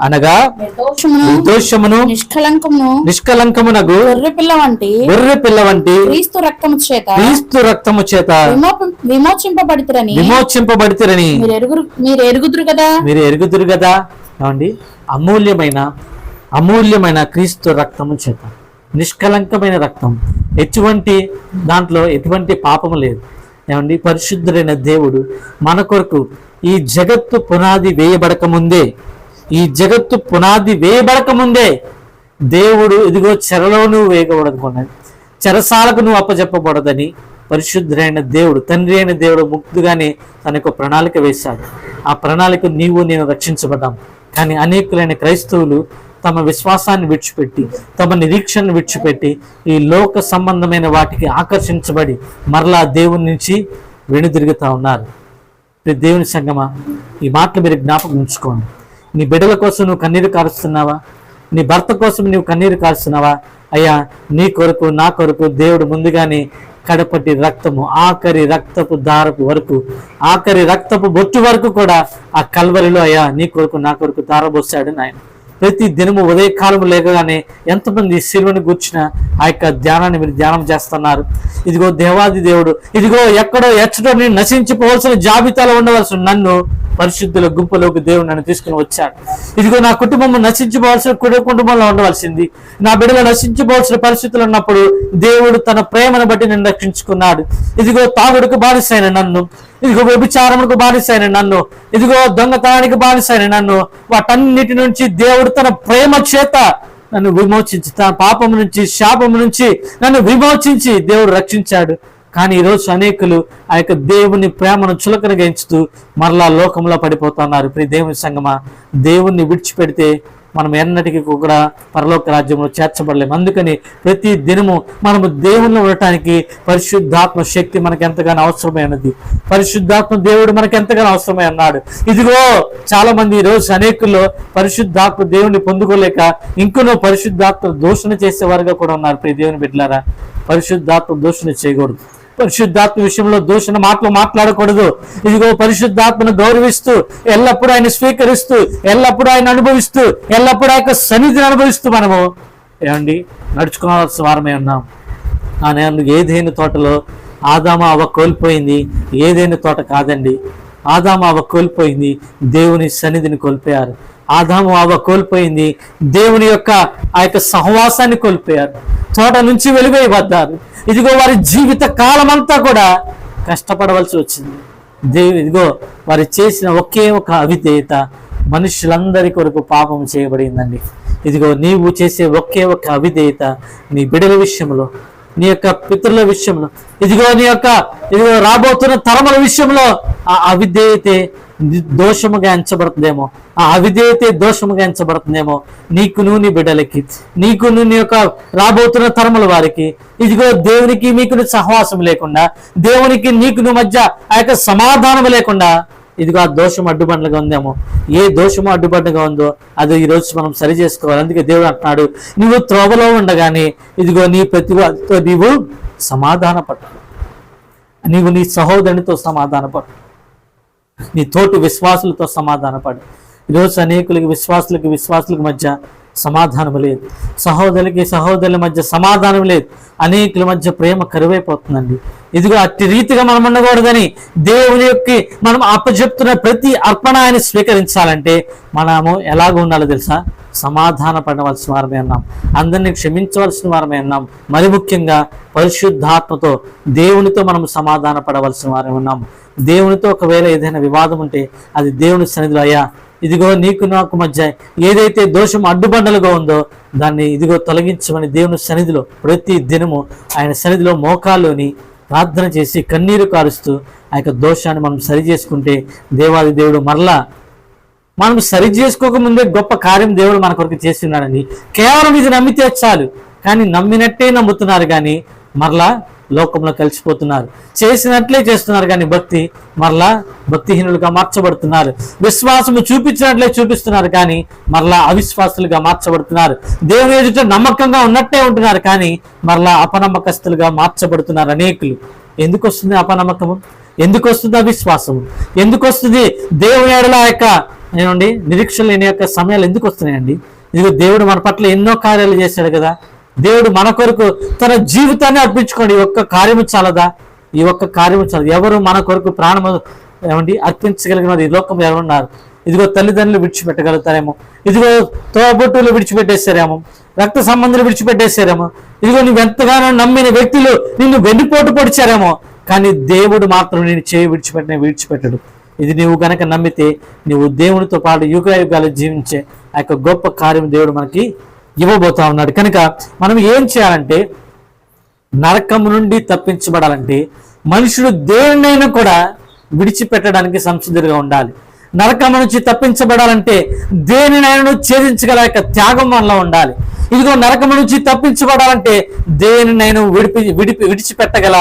Speaker 1: అనగా నిర్దోషమును నిష్కలంకమునగు
Speaker 2: గొర్రె పిల్ల వంటి
Speaker 1: క్రీస్తు రక్తము చేత
Speaker 2: విమోచింపబడితిరని మీరు
Speaker 1: ఎరుగుదురు కదా. ఏమండి, అమూల్యమైన క్రీస్తు రక్తము చేత, నిష్కలంకమైన రక్తం, ఎటువంటి పాపము లేదు. ఏమండి, పరిశుద్ధుడైన దేవుడు మన కొరకు ఈ జగత్తు పునాది వేయబడక ముందే దేవుడు ఇదిగో చెరలో నువ్వు వేయకూడదు, చెరసాలకు నువ్వు అప్పచెప్పకూడదని పరిశుద్ధుడైన దేవుడు, తండ్రి అయిన దేవుడు ముక్తుగానే తనకు ప్రణాళిక వేశాడు. ఆ ప్రణాళిక నీవు నేను రక్షించబడ్డాం. కానీ అనేకులైన క్రైస్తవులు తమ విశ్వాసాన్ని విడిచిపెట్టి, తమ నిరీక్షణను విడిచిపెట్టి ఈ లోక సంబంధమైన వాటికి ఆకర్షించబడి మరలా దేవుని నుంచి వెనుదిరుగుతూ ఉన్నారు. దేవుని సంగమా, ఈ మాటలు మీరు జ్ఞాపకం ఉంచుకోండి. నీ బిడ్డల కోసం నువ్వు కన్నీరు కారుస్తున్నావా? నీ భర్త కోసం నువ్వు కన్నీరు కారుస్తున్నావా? అయ్యా, నీ కొరకు నా కొరకు దేవుడు ముందుగానే కడపటి రక్తము, ఆఖరి రక్తపు దారపు వరకు, ఆఖరి రక్తపు బొట్టు వరకు కూడా ఆ కల్వరిలో అయ్యా నీ కొరకు నా కొరకు దారబోసాడు నాయన. ప్రతి దినము ఉదయకాలము లేకగానే ఎంతమంది శిలువను కూర్చిన ఆ యొక్క ధ్యానాన్ని మీరు ధ్యానం చేస్తున్నారు. ఇదిగో దేవాది దేవుడు, ఇదిగో ఎక్కడో ఎచ్చటో నేను నశించిపోవలసిన జాబితాలో ఉండవలసిన నన్ను పరిశుద్ధుల గుంపులోకి దేవుడు నన్ను తీసుకుని వచ్చాడు. ఇదిగో నా కుటుంబం నశించిపోవాల్సిన కుటుంబంలో ఉండవలసింది, నా బిడ్డలు నశించిపోవాల్సిన పరిస్థితులు ఉన్నప్పుడు దేవుడు తన ప్రేమను బట్టి నన్ను రక్షించుకున్నాడు. ఇదిగో తాగుడుకు బానిసైన నన్ను, ఇదిగో వ్యభిచారములకు బానిసైన నన్ను, ఇదిగో దొంగతనానికి బానిసైన నన్ను, వాటన్నిటి నుంచి దేవుడు తన ప్రేమ చేత నన్ను విమోచించి, తన పాపము నుంచి శాపము నుంచి నన్ను విమోచించి దేవుడు రక్షించాడు. కానీ ఈరోజు అనేకులు ఆ యొక్క దేవుని ప్రేమను చులకనగా ఎంచుతూ మరలా లోకంలో పడిపోతున్నారు. ప్రియ దేవుని సంగమా, దేవుణ్ణి విడిచిపెడితే మనం ఎన్నటికీ కూడా పరలోక రాజ్యంలో చేర్చబడలేము. అందుకని ప్రతి దినము మనము దేవుణ్ణి ఉండటానికి పరిశుద్ధాత్మ శక్తి మనకు ఎంతగానో అవసరమైనది. పరిశుద్ధాత్మ దేవుడు మనకు ఎంతగానో అవసరమై అన్నాడు. ఇదిగో చాలా మంది ఈరోజు అనేకుల్లో పరిశుద్ధాత్మ దేవుణ్ణి పొందుకోలేక ఇంకనూ పరిశుద్ధాత్మ దూషణ చేసేవారుగా కూడా ఉన్నారు. ప్రియ దేవుని బిడ్డలారా, పరిశుద్ధాత్మ దూషణ చేయకూడదు. పరిశుద్ధాత్మ విషయంలో దూషణ మాటలు మాట్లాడకూడదు. ఇదిగో పరిశుద్ధాత్మను గౌరవిస్తూ, ఎల్లప్పుడూ ఆయన స్వీకరిస్తూ, ఎల్లప్పుడూ ఆయన అనుభవిస్తూ, ఎల్లప్పుడూ ఆయన సన్నిధిని అనుభవిస్తూ మనము ఏమండి నడుచుకోవాల్సిన వారమే ఉన్నాం. నేను ఏదైనా తోటలో ఆదాము అవ్వ కోల్పోయింది, ఏదైనా తోట కాదండి. ఆదాము అవ్వ కోల్పోయింది, దేవుని సన్నిధిని కోల్పోయారు. ఆదాము అవ్వ కోల్పోయింది, దేవుని యొక్క ఆ యొక్క సహవాసాన్ని కోల్పోయారు. తోట నుంచి వెలువైపడ్డారు. ఇదిగో వారి జీవిత కాలం అంతా కూడా కష్టపడవలసి వచ్చింది. ఇదిగో వారు చేసిన ఒకే ఒక అవిధేయత మనుషులందరి కొరకు పాపం చేయబడిందండి. ఇదిగో నీవు చేసే ఒకే ఒక అవిధేయత నీ బిడ్డల విషయంలో, నీ యొక్క పితరుల విషయంలో, ఇదిగో రాబోతున్న తరముల విషయంలో ఆ అవిధేయతే దోషముగా ఎంచబడుతుందేమో, ఆ అవిధేయతే దోషముగా ఎంచబడుతుందేమో నీకును నీ బిడ్డలకి, నీకును నీ యొక్క రాబోతున్న తరముల వారికి. ఇదిగో దేవునికి మీకును సహవాసం లేకుండా, దేవునికి నీకును మధ్య ఆ యొక్క సమాధానం లేకుండా ఇదిగో ఆ దోషం అడ్డుబండగా ఉందేమో. ఏ దోషము అడ్డుబండగా ఉందో అది ఈరోజు మనం సరి చేసుకోవాలి. అందుకే దేవుడు అంటున్నాడు, నువ్వు త్రోవలో ఉండగానే ఇదిగో నీ ప్రతిభతో నీవు సమాధానపడు, నీవు నీ సహోదరునితో సమాధానపడు, నీ తోటి విశ్వాసులతో సమాధానపడు. ఈరోజు అనేకులకి విశ్వాసులకు మధ్య సమాధానం లేదు, సహోదరుల మధ్య సమాధానం లేదు, అనేకుల మధ్య ప్రేమ కరువైపోతుందండి. ఇదిగో అట్టి రీతిగా మనం ఉండకూడదని దేవుని యొక్క మనం అప్పచెప్తున్న ప్రతి అర్పణ ఆయన స్వీకరించాలంటే మనము ఎలాగ ఉండాలో తెలుసా? సమాధాన పడవలసిన వారమే అన్నాం, అందరినీ క్షమించవలసిన వారమే అన్నాం. మరి ముఖ్యంగా పరిశుద్ధాత్మతో దేవునితో మనం సమాధాన పడవలసిన వారమే ఉన్నాం. దేవునితో ఒకవేళ ఏదైనా వివాదం ఉంటే అది దేవుని సన్నిధిలో, అయ్యా ఇదిగో నీకు నాకు మధ్య ఏదైతే దోషం అడ్డుబండలుగా ఉందో దాన్ని ఇదిగో తొలగించమని దేవుని సన్నిధిలో ప్రతి దినము ఆయన సన్నిధిలో మోకాల్లోని ప్రార్థన చేసి కన్నీరు కారుస్తూ ఆ యొక్క దోషాన్ని మనం సరి చేసుకుంటే దేవాది దేవుడు మరలా మనం సరి చేసుకోకముందే గొప్ప కార్యం దేవుడు మన కొరకు చేసి ఉన్నాడండి. కేవలం ఇది నమ్మితే చాలు, కానీ నమ్మినట్టే నమ్ముతున్నారు కానీ మరలా లోకంలో కలిసిపోతున్నారు. చేసినట్లే చేస్తున్నారు కానీ మరలా భక్తిహీనులుగా మార్చబడుతున్నారు. విశ్వాసము చూపించినట్లే చూపిస్తున్నారు కానీ మరలా అవిశ్వాసులుగా మార్చబడుతున్నారు. దేవుని ఎదుట నమ్మకంగా ఉన్నట్టే ఉంటున్నారు కానీ మరలా అపనమ్మకస్తులుగా మార్చబడుతున్నారు అనేకులు. ఎందుకు వస్తుంది అపనమ్మకము? ఎందుకు వస్తుంది అవిశ్వాసము? ఎందుకు వస్తుంది దేవుని ఎడల ఏమండి నిరీక్షణ లేని యొక్క సమయాలు ఎందుకు వస్తున్నాయండి? ఇదిగో దేవుడు మన పట్ల ఎన్నో కార్యాలు చేశాడు కదా. దేవుడు మన కొరకు తన జీవితాన్ని అర్పించుకోండి. ఈ ఒక్క కార్యము చాలదా? ఈ ఒక్క కార్యము చాలదు. ఎవరు మన కొరకు ప్రాణము ఏమండి అర్పించగలిగిన ఈ లోకంలో ఎవరున్నారు? ఇదిగో తల్లిదండ్రులు విడిచిపెట్టగలుగుతారేమో, ఇదిగో తోబుట్టులు విడిచిపెట్టేశారేమో, రక్త సంబంధులు విడిచిపెట్టేశారేమో, ఇదిగో నువ్వు ఎంతగానో నమ్మిన వ్యక్తులు నిన్ను వెన్నుపోటు పొడిచారేమో, కానీ దేవుడు మాత్రం నేను చేయి విడిచిపెట్టడు. ఇది నీవు గనక నమ్మితే నీవు దేవునితో పాటు యుగాలు జీవించే ఆ యొక్క గొప్ప కార్యం దేవుడు మనకి ఇవ్వబోతా ఉన్నాడు. కనుక మనం ఏం చేయాలంటే, నరకం నుండి తప్పించబడాలంటే మనుషుడు దేనినైనా కూడా విడిచిపెట్టడానికి సంసిద్ధుడిగా ఉండాలి. నరకం నుంచి తప్పించబడాలంటే దేనినైనా ఛేదించగల యొక్క త్యాగం మనలో ఉండాలి. ఇదిగో నరకం నుంచి తప్పించబడాలంటే దేనినైనా విడిచిపెట్టగల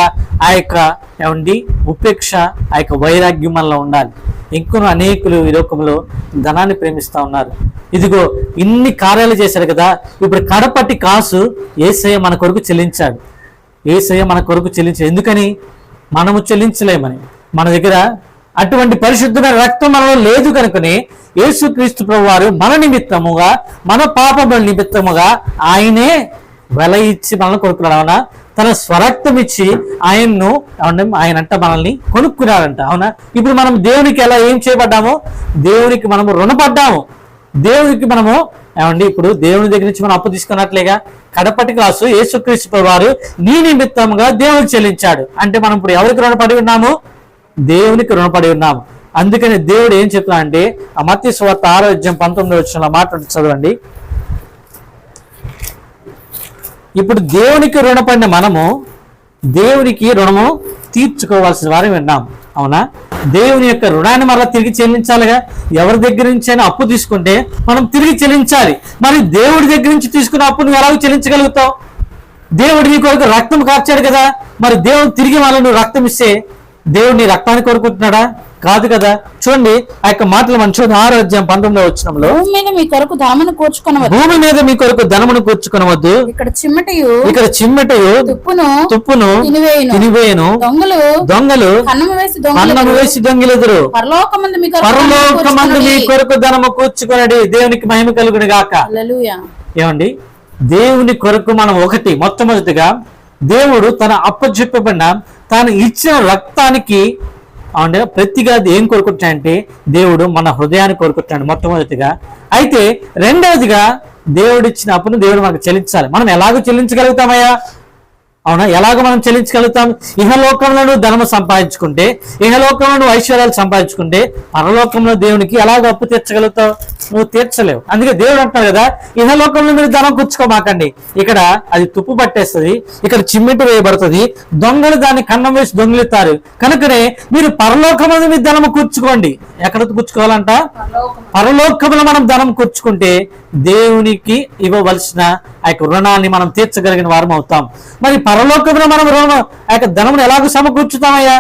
Speaker 1: ఆ యొక్క ఏమండి ఉపేక్ష, ఆ యొక్క వైరాగ్యం మనలో ఉండాలి. ఇంకొన అనేకులు ఈ లోకంలో ధనాన్ని ప్రేమిస్తూ ఉన్నారు. ఇదిగో ఇన్ని కార్యాలు చేశారు కదా, ఇప్పుడు కడపటి కాసు యేసయ్య మన కొరకు చెల్లించాడు. యేసయ్య మన కొరకు చెల్లించాడు. ఎందుకని? మనము చెల్లించలేమని. మన దగ్గర అటువంటి పరిశుద్ధమైన రక్తం మనలో లేదు కనుకనే యేసుక్రీస్తు ప్రభువారు మన నిమిత్తముగా, మన పాపముల నిమిత్తముగా ఆయనే వెల ఇచ్చి మనల్ని కొనుక్కున్నాడు. అవునా? తన స్వరక్తం ఇచ్చి ఆయనంట మనల్ని కొనుక్కున్నాడంట. అవునా? ఇప్పుడు మనం దేవునికి ఎలా ఏం చేయబడ్డామో, దేవునికి మనము రుణపడ్డాము. దేవునికి మనము ఇప్పుడు దేవుని దగ్గర నుంచి మనం అప్పు తీసుకున్నట్లేగా. కడపటి క్లాసు యేసుక్రీస్తు ప్రభువారు నీ నిమిత్తముగా దేవునికి చెల్లించాడు అంటే మనం ఇప్పుడు ఎవరికి రుణపడి ఉన్నాము? దేవునికి రుణపడి ఉన్నాము. అందుకని దేవుడు ఏం చెప్తున్నా అంటే, ఆ మత్తయి సువార్త 6:19 మాట చదవండి. ఇప్పుడు దేవునికి రుణపడిన మనము దేవునికి రుణము తీర్చుకోవాల్సిన వారు విన్నాము. అవునా? దేవుని యొక్క రుణాన్ని మరలా తిరిగి చెల్లించాలిగా. ఎవరి దగ్గర నుంచి అయినా అప్పు తీసుకుంటే మనం తిరిగి చెల్లించాలి. మరి దేవుడి దగ్గర నుంచి తీసుకున్న అప్పు నువ్వు ఎలాగో చెల్లించగలుగుతావు? దేవుడు నీ కొరకు రక్తం కార్చాడు కదా. మరి దేవుడు తిరిగి మళ్ళీ నువ్వు రక్తం ఇస్తే దేవుడు నీ రక్తాన్ని కోరుకుంటున్నాడా? కాదు కదా. చూడండి ఆ యొక్క మాటలు మనం చూడండి. 6:19
Speaker 2: భూమి మీద మీ కొరకు ధనమును కూర్చుకొనవద్దు. ఇక్కడ చిమ్మటయు తుప్పును తినివేయును. దొంగలు కన్నము వేసి దొంగిలెదురు.
Speaker 1: పరలోకమందు మీ కొరకు ధనము కూర్చుకొనడి. దేవునికి మహిమ కలుగును గాక.
Speaker 2: హల్లెలూయా.
Speaker 1: ఏమండి, దేవుని కొరకు మనం మొట్టమొదటిగా దేవుడు తన అప్పచెప్పబడిన తాను ఇచ్చిన రక్తానికి ప్రతిగా ఏం కోరుకుంటాడంటే దేవుడు మన హృదయాన్ని కోరుకుంటాడు మొట్టమొదటిగా. అయితే రెండవదిగా దేవుడు ఇచ్చిన అప్పును దేవుడు మనకు చెల్లించాలి. మనం ఎలాగో చెల్లించగలుగుతామయ్యా? అవునా? ఎలాగో మనం చెల్లించగలుగుతాం? ఇహలోకంలో ధనము సంపాదించుకుంటే, ఇహలోకంలో ఐశ్వర్యాలు సంపాదించుకుంటే పరలోకంలో దేవునికి ఎలాగో అప్పు తీర్చగలుగుతావు? నువ్వు తీర్చలేవు. అందుకే దేవుడు అంటున్నాడు కదా, ఇహలోకంలో మీరు ధనం కూర్చుకోమాకండి. ఇక్కడ అది తుప్పు పట్టేస్తుంది, ఇక్కడ చిమ్మెట్టు వేయబడుతుంది, దొంగలు దాన్ని కన్నం వేసి దొంగిలిస్తారు. కనుకనే మీరు పరలోకంలో మీరు ధనము కూర్చుకోండి. ఎక్కడ కూర్చుకోవాలంట? పరలోకంలో మనం ధనం కూర్చుకుంటే దేవునికి ఇవ్వవలసిన ఆ యొక్క రుణాన్ని మనం తీర్చగలిగిన వారం అవుతాం. మరి పరలోకంలో మనం ఆ యొక్క ధనమును ఎలాగో సమకూర్చుతామయ్యా?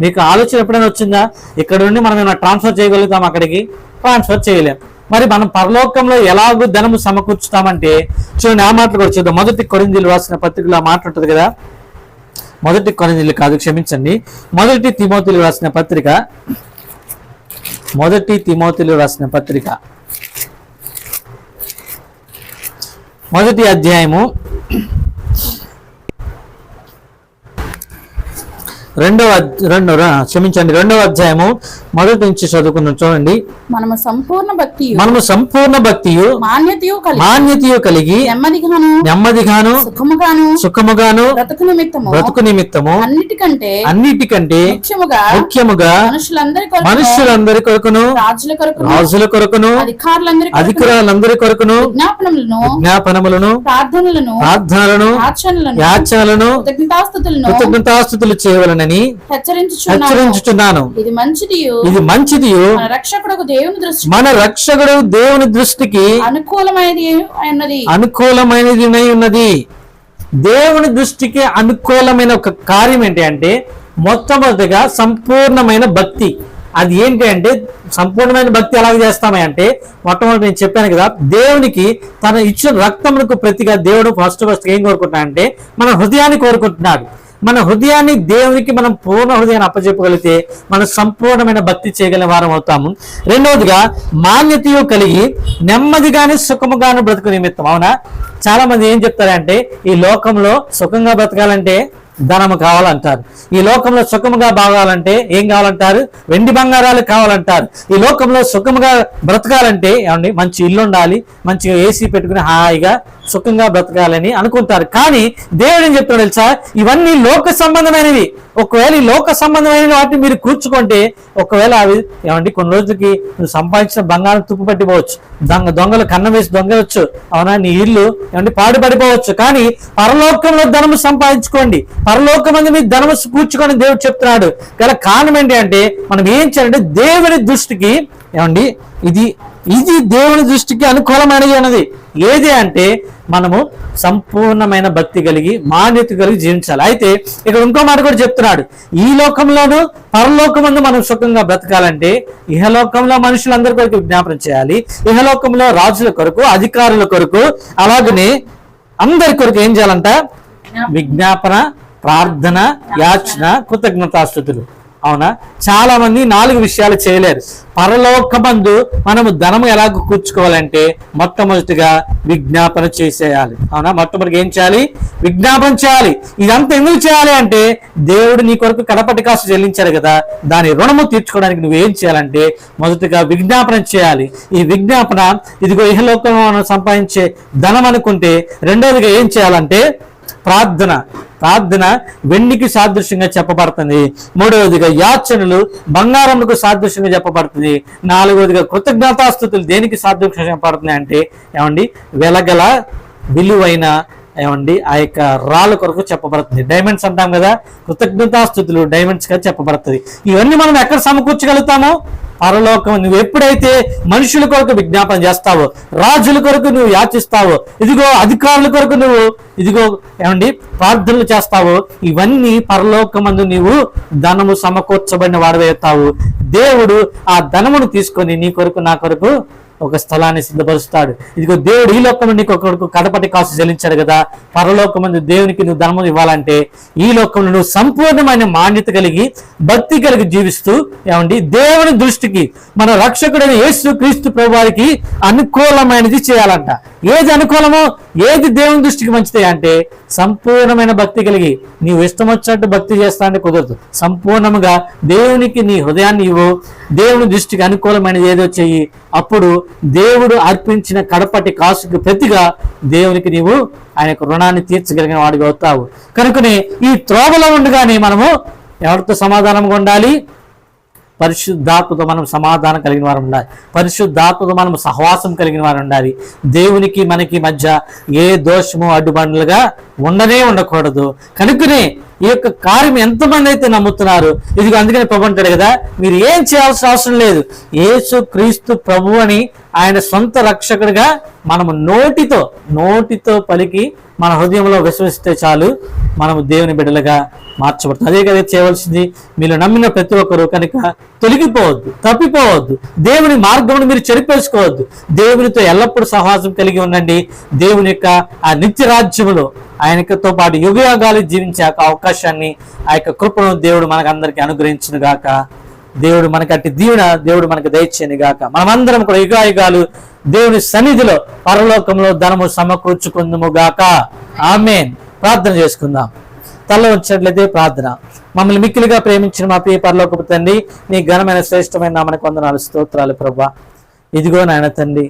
Speaker 1: మీకు ఆలోచన ఎప్పుడైనా వచ్చిందా? ఇక్కడ నుండి మనం ఏమైనా ట్రాన్స్ఫర్ చేయగలుగుతాం? అక్కడికి ట్రాన్స్ఫర్ చేయలేం. మరి మనం పరలోకంలో ఎలాగో ధనము సమకూర్చుతామంటే చూడండి, ఆ మాటలు కూడా చూద్దాం. 1 కొరింథీయులకు రాసిన పత్రికలో ఆ మాట ఉంటుంది కదా. 1 కొరింథీయులకు కాదు, క్షమించండి, 1 తిమోతిలకు రాసిన పత్రిక, 1 తిమోతిలకు రాసిన పత్రిక 1వ అధ్యాయము 2వ అధ్యాయము 1 నుంచి చదువుకుందాం. చూడండి.
Speaker 2: మనము
Speaker 1: సంపూర్ణ భక్తియు మాన్యతయు కలిగి నెమ్మదిగాను సుఖముగాను బ్రతుకు నిమిత్తము అన్నిటికంటే ముఖ్యముగా మనుషులందరి కొరకును రాజుల కొరకును అధికారులందరి కొరకును విజ్ఞాపనములను ప్రార్థనలను యాచనలను కృతజ్ఞతాస్తుతులు చేయవలనని హెచ్చరించుచున్నాను.
Speaker 2: ఇది
Speaker 1: మంచిది మన రక్షకుడు దేవుని దృష్టికి అనుకూలమైనది ఉన్నది. దేవుని దృష్టికి అనుకూలమైన ఒక కార్యం ఏంటి అంటే మొట్టమొదటిగా సంపూర్ణమైన భక్తి. అది ఏంటి అంటే సంపూర్ణమైన భక్తి ఎలాగ చేస్తామే అంటే మొట్టమొదటి నేను చెప్పాను కదా, దేవునికి తన ఇచ్చిన రక్తములకు ప్రతిగా దేవుడు ఫస్ట్ ఏం కోరుకుంటున్నాడంటే మన హృదయాన్ని కోరుకుంటున్నాడు. మన హృదయాన్ని దేవునికి మనం పూర్ణ హృదయాన్ని అప్పచెప్పగలిగితే మనం సంపూర్ణమైన భక్తి చేయగలిగిన వారం అవుతాము. రెండవదిగా మాన్యతయు కలిగి నెమ్మదిగానే సుఖముగాను బ్రతుకు నిమిత్తం. అవునా, చాలా మంది ఏం చెప్తారంటే ఈ లోకంలో సుఖంగా బ్రతకాలంటే ధనము కావాలంటారు, ఈ లోకంలో సుఖముగా బాగాలంటే ఏం కావాలంటారు, వెండి బంగారాలు కావాలంటారు, ఈ లోకంలో సుఖముగా బ్రతకాలంటే ఏమండి మంచి ఇల్లు ఉండాలి, మంచిగా ఏసీ పెట్టుకుని హాయిగా సుఖంగా బ్రతకాలని అనుకుంటారు. కానీ దేవుడు ఏం చెప్తాడు తెలుసా, ఇవన్నీ లోక సంబంధమైనవి. ఒకవేళ ఈ లోక సంబంధమైన వాటిని మీరు కూర్చుకుంటే ఒకవేళ అవి ఏమండి కొన్ని రోజులకి నువ్వు సంపాదించిన బంగారం తుప్పు పట్టిపోవచ్చు, దొంగలు కన్నం వేసి దొంగవచ్చు. అవునా, నీ ఇల్లు ఏమండి పాడుపడిపోవచ్చు. కానీ పరలోకంలో ధనము సంపాదించుకోండి, పరలోకమందు మీ ధనము కూర్చుకొని దేవుడు చెప్తున్నాడు. గల కారణం ఏంటి అంటే మనం ఏం చేయాలంటే దేవుని దృష్టికి ఏమండి ఇది దేవుని దృష్టికి అనుకూలమైనది అన్నది ఏది అంటే మనము సంపూర్ణమైన భక్తి కలిగి మాన్యత కలిగి జీవించాలి. అయితే ఇక్కడ ఇంకో మాట కూడా చెప్తున్నాడు, ఈ లోకంలోనూ పరలోకమందు మనం సుఖంగా బ్రతకాలంటే ఇహలోకంలో మనుషులందరి కొరకు విజ్ఞాపన చేయాలి, ఇహలోకంలో రాజుల కొరకు అధికారుల కొరకు అలాగనే అందరి కొరకు ఏం చేయాలంట, విజ్ఞాపన, ప్రార్థన, యాచన, కృతజ్ఞతాస్తుతులు. అవునా, చాలా మంది 4 విషయాలు చేయలేరు. పరలోకమందు మనము ధనము ఎలాగ కూర్చుకోవాలంటే మొట్టమొదటిగా విజ్ఞాపన చేసేయాలి. అవునా, మొట్టమొదటిగా ఏం చేయాలి, విజ్ఞాపన చేయాలి. ఇదంతా ఎందుకు చేయాలి అంటే దేవుడు నీ కొరకు కడపటి కాసు చెల్లించాడు కదా, దాని రుణము తీర్చుకోవడానికి నువ్వేం చేయాలంటే మొదటిగా విజ్ఞాపన చేయాలి. ఈ విజ్ఞాపన ఇదిగో ఇహలోకంలో మనం సంపాదించే ధనం అనుకుంటే, రెండవదిగా ఏం చేయాలంటే ప్రార్థన వెండికి సాదృశ్యంగా చెప్పబడుతుంది. మూడవదిగా యాచనలు బంగారములకు సాదృశ్యంగా చెప్పబడుతుంది. నాలుగవదిగా కృతజ్ఞతాస్తుతులు దేనికి సాదృశ్యంగా చెప్పబడుతున్నాయి అంటే ఏమండి వెలగల విలువైన ఏమండి ఆ యొక్క రాళ్ళ కొరకు చెప్పబడుతుంది. డైమండ్స్ అంటాం కదా, కృతజ్ఞతాస్తుతులు డైమండ్స్ గా చెప్పబడుతుంది. ఇవన్నీ మనం ఎక్కడ సమకూర్చగలుగుతామో పరలోకం. నువ్వు ఎప్పుడైతే మనుషుల కొరకు విజ్ఞాపన చేస్తావో, రాజుల కొరకు నువ్వు యాచిస్తావో, ఇదిగో అధికారుల కొరకు నువ్వు ఇదిగో ఏమండి ప్రార్థనలు చేస్తావో, ఇవన్నీ పరలోకమందు నీవు ధనము సమకూర్చబడిన వాడవేస్తావు. దేవుడు ఆ ధనమును తీసుకొని నీ కొరకు నా కొరకు ఒక స్థలాన్ని సిద్ధపరుస్తాడు. ఇదిగో దేవుడు ఈ లోకంలో నీకు ఒకరికి కడపటి కాసు చెల్లించాడు కదా, పరలోకమందు దేవునికి నువ్వు ధనము ఇవ్వాలంటే ఈ లోకంలో నువ్వు సంపూర్ణమైన మాన్యత కలిగి భక్తి కలిగి జీవిస్తూ ఏమండి దేవుని దృష్టికి మన రక్షకుడైన యేసు క్రీస్తు ప్రభువారికి అనుకూలమైనది చేయాలంట. ఏది అనుకూలమో, ఏది దేవుని దృష్టికి మంచిది అంటే సంపూర్ణమైన భక్తి కలిగి నీవు ఇష్టం వచ్చినట్టు భక్తి చేస్తా అంటే కుదరదు. సంపూర్ణంగా దేవునికి నీ హృదయాన్ని ఇవ్వు, దేవుని దృష్టికి అనుకూలమైనది ఏదో చెయ్యి. అప్పుడు దేవుడు అర్పించిన కడపటి కాసుకు ప్రతిగా దేవునికి నీవు ఆయన యొక్క రుణాన్ని తీర్చగలిగిన వాడిగా అవుతావు. కనుకనే ఈ త్రోవలో ఉండగానే మనము ఎవరితో సమాధానంగా ఉండాలి, పరిశుద్ధాత్మతో మనం సమాధానం కలిగిన వారు ఉండాలి, పరిశుద్ధాత్మతో మనం సహవాసం కలిగిన వారు ఉండాలి. దేవునికి మనకి మధ్య ఏ దోషము అడ్డుబండలుగా ఉండకూడదు. కనుకనే ఈ యొక్క కార్యం ఎంతమంది అయితే నమ్ముతున్నారు, ఇదిగో అందుకని ప్రభు అంటాడు కదా, మీరు ఏం చేయాల్సిన అవసరం లేదు, యేసు క్రీస్తు ప్రభు అని ఆయన సొంత రక్షకుడిగా మనము నోటితో పలికి మన హృదయంలో విశ్వసిస్తే చాలు, మనము దేవుని బిడ్డలుగా మార్చబడుతుంది. అదే కదా చేయవలసింది. మీరు నమ్మిన ప్రతి ఒక్కరు కనుక తొలగిపోవద్దు, తప్పిపోవద్దు, దేవుని మార్గమును మీరు చెరిపేసుకోవద్దు. దేవునితో ఎల్లప్పుడూ సహవాసం కలిగి ఉండండి. దేవుని యొక్క ఆ నిత్య రాజ్యములో ఆయనతో పాటు యుగయుగాలు జీవించే అవకాశాన్ని, ఆ యొక్క కృపను దేవుడు మనకందరికీ అనుగ్రహించును గాక. దేవుడు మనకట్టి దీవెన దేవుడు మనకు దయచేయను గాక. మనమందరం కూడా యుగయుగాలు దేవుని సన్నిధిలో పరలోకంలో ధనము సమకూర్చుకుందుము గాక. ఆమేన్. ప్రార్థన చేసుకుందాం. తల వచ్చినట్లయితే ప్రార్థన. మమ్మల్ని మిక్కిలిగా ప్రేమించిన మా ప్రియ పరలోకపు తండ్రి, నీ ఘనమైన శ్రేష్టమైన నామమునకు వందనాలు, స్తోత్రాలు ప్రభువా. ఇదిగో నాయన తండ్రి,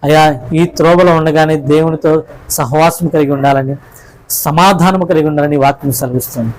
Speaker 1: అయా ఈ త్రోవలో ఉండగానే దేవునితో సహవాసం కలిగి ఉండాలని, సమాధానము కలిగి ఉండాలని వాక్యం సెలవిస్తుంది.